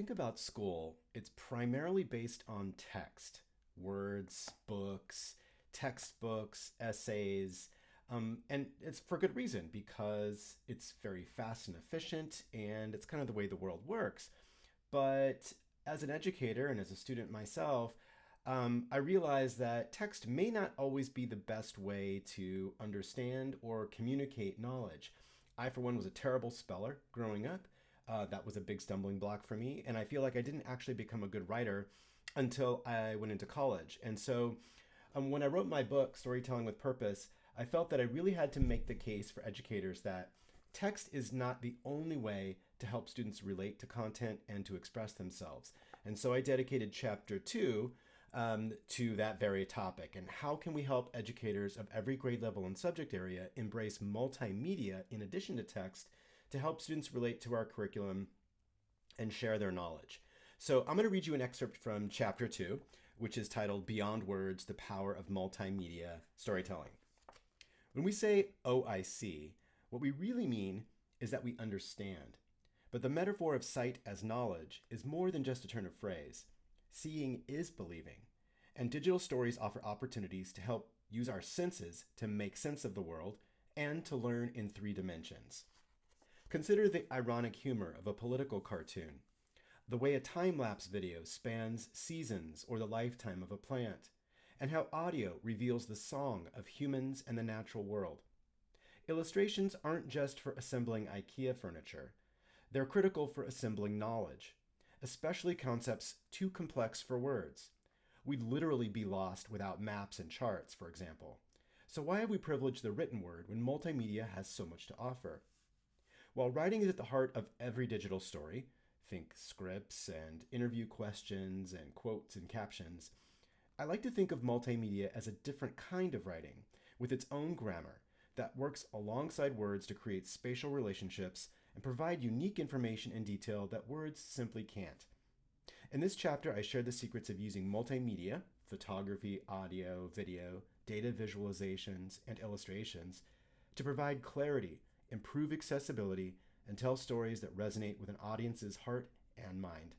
think about school, it's primarily based on text, words, books, textbooks, essays, and it's for good reason because it's very fast and efficient, and it's kind of the way the world works. But as an educator and as a student myself, I realize that text may not always be the best way to understand or communicate knowledge. I, for one, was a terrible speller growing up. That was a big stumbling block for me, and I feel like I didn't actually become a good writer until I went into college. And so, when I wrote my book, Storytelling with Purpose, I felt that I really had to make the case for educators that text is not the only way to help students relate to content and to express themselves. And so I dedicated chapter two to that very topic. And how can we help educators of every grade level and subject area embrace multimedia in addition to text to help students relate to our curriculum and share their knowledge? So I'm going to read you an excerpt from chapter two, which is titled Beyond Words, the Power of Multimedia Storytelling. When we say, oh, I see, what we really mean is that we understand. But the metaphor of sight as knowledge is more than just a turn of phrase. Seeing is believing, and digital stories offer opportunities to help use our senses to make sense of the world and to learn in three dimensions. Consider the ironic humor of a political cartoon, the way a time-lapse video spans seasons or the lifetime of a plant, and how audio reveals the song of humans and the natural world. Illustrations aren't just for assembling IKEA furniture. They're critical for assembling knowledge, especially concepts too complex for words. We'd literally be lost without maps and charts, for example. So why have we privileged the written word when multimedia has so much to offer? While writing is at the heart of every digital story, think scripts and interview questions and quotes and captions, I like to think of multimedia as a different kind of writing with its own grammar that works alongside words to create spatial relationships and provide unique information and detail that words simply can't. In this chapter, I share the secrets of using multimedia, photography, audio, video, data visualizations, and illustrations to provide clarity, improve accessibility, and tell stories that resonate with an audience's heart and mind.